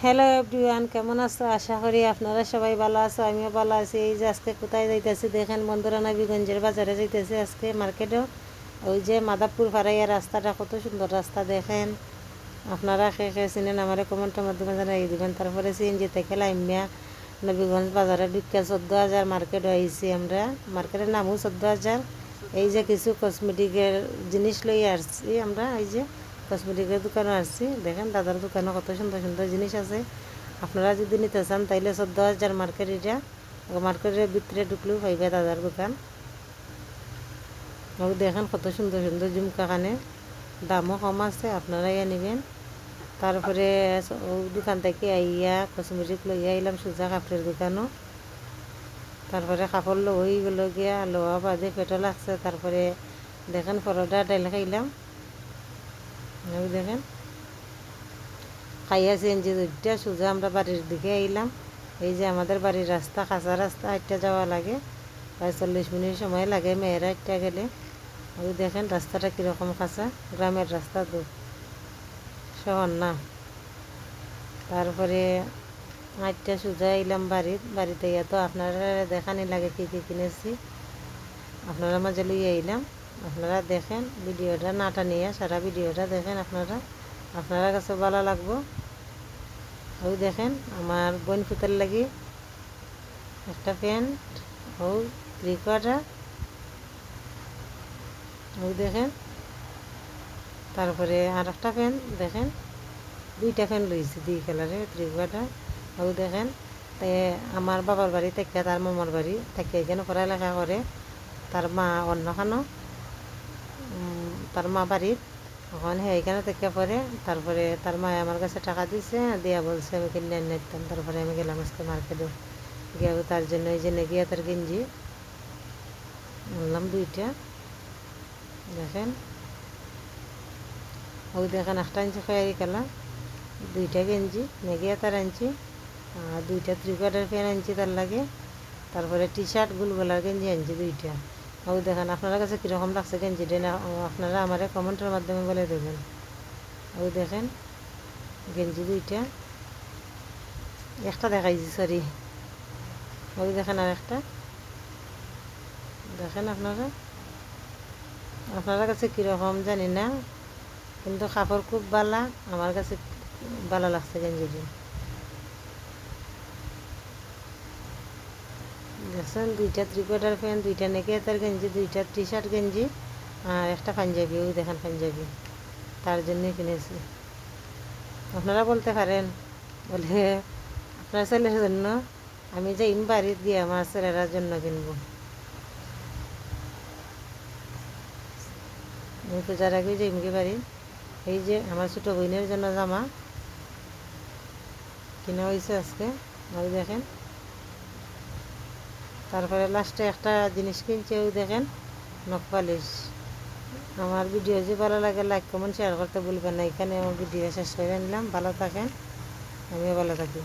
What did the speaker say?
Hello everyone, কেমন আছো? আশা করি আপনারা সবাই ভালো আছো, আমিও ভালো আছি। এই যে আজকে কোথায় যাইতেছি দেখেন বন্ধুরা, নবীগঞ্জের বাজারে যাইতেছি আজকে মার্কেটেও। ওই যে মাদারপুর ফারাইয়া রাস্তাটা, কত সুন্দর রাস্তা দেখেন। আপনারা খেয়ে চিনেন আমারে কমেন্টের মাধ্যমে জানাই দিবেন। তারপরে সিএনজি থেকে লাইমিয়া নবীগঞ্জ বাজারে ঢুকিয়া 14,000 মার্কেট আইছি আমরা। মার্কেটের নামও 14,000। এই যে কিছু কসমেটিকের জিনিস লই আসছি আমরা। এই যে কসমেটিকের দোকানে আসছি, দেখেন দাদার দোকানে কত সুন্দর সুন্দর জিনিস আছে। আপনারা যদি নিতে চান তাইলে 14,000 মার্কেট এটা। মার্কেটের ভিতরে ঢুকলেও পাইবে দাদার দোকান। দেখেন কত সুন্দর সুন্দর ঝুমকা কানে, দামও কম আছে, আপনারা ইয়া নেবেন। তারপরে দোকান থেকে আইয়া কসমেটিক লইয়া আইলাম সোজা কাপড়ের দোকানও। তারপরে কাপড় লই গেল গিয়া লোয়া বাদে পেট্রোল লাগছে। তারপরে দেখেন পরোটা ডাইল খাইলাম। দেখেন খাইয়া সিএনজি দুইটা সোজা আমরা বাড়ির দিকে আইলাম। এই যে আমাদের বাড়ির রাস্তা, কাঁচা রাস্তা, হাঁটতে যাওয়া লাগে, প্রায় 40 মিনিট সময় লাগে মেয়েরা হাঁটতে গেলে। ওই দেখেন রাস্তাটা কীরকম কাঁচা, গ্রামের রাস্তা তো, শহর না। তারপরে হাঁটতে সোজা আইলাম বাড়িতে ইয়া তো আপনারা দেখানি লাগে কী কী কিনেছি, আপনারা মাঝে লইয়া আইলাম। আপনারা দেখেন ভিডিওটা, নাটা নিয়ে সারা ভিডিওটা দেখেন, আপনারা কাছে ভালো লাগবো। ওই দেখেন আমার বোন ফুতের লাগি একটা প্যান্ট, ওই 3/4, ওই দেখেন। তারপরে আর একটা প্যান্ট দেখেন, দুইটা প্যান্ট লইছি 2 কালারের 3/4। ওই দেখেন। তাই আমার বাবার বাড়ি থেকে তার মামার বাড়ি থেকে এখানে পড়ালেখা করে। তার মা অন্যখানো, তার মা বাড়ির এখন এখানে থেকে পরে। তারপরে তার মায়ে আমার কাছে টাকা দিছে, দিয়া বলছে আমি কিনে নিতাম। তারপরে আমি গেলাম আজকে মার্কেটে গিয়ে, তার জন্য এই যে গিয়া তার গেঞ্জি আনলাম 2টা। দেখেন ওই দেখেন একটা আনছি খয়ারি কালার, 2টা গেঞ্জি নেগিয়া তার আনছি, আর 2টা 3/4 প্যান্ট আনছি তার লাগে। তারপরে টি শার্ট গুলগোলার গেঞ্জি আনছি 2টা। ওই দেখেন আপনার কাছে কীরকম লাগছে গেঞ্জিটা, না আপনারা আমার কমেন্টের মাধ্যমে বলে দেবেন। ওই দেখেন গেঞ্জি 2টা, একটা দেখাইছি সরি। ওই দেখেন আর একটা দেখেন। আপনারা কাছে কীরকম জানি না, কিন্তু কাপড় খুব ভালো, আমার কাছে ভালো লাগছে গেঞ্জিটি। দেখছেন 2টা 3/4 প্যান্ট, 2টা নেকেতার গেঞ্জি, 2টা টি শার্ট গেঞ্জি, আর একটা পাঞ্জাবি। ওই দেখেন পাঞ্জাবি, তার জন্যই কিনেছি। আপনারা বলতে পারেন বলে আপনার ছেলের জন্য, আমি যাইম বাড়িতে গিয়ে আমার ছেলেরার জন্য কিনবো। আমি পূজার আগে যাইম কি বাড়ি। এই যে আমার ছোটো বোনের জন্য জামা কিনা হয়েছে আজকে, ওই দেখেন। তারপরে লাস্টে একটা জিনিস কিনছে, ওই দেখেন নখ পালিশ। আমার ভিডিও যে ভালো লাগে লাইক কমেন্ট শেয়ার করতে ভুলবেন না। এখানে আমার ভিডিও শেষ করে নিলাম। ভালো থাকেন, আমিও ভালো থাকি।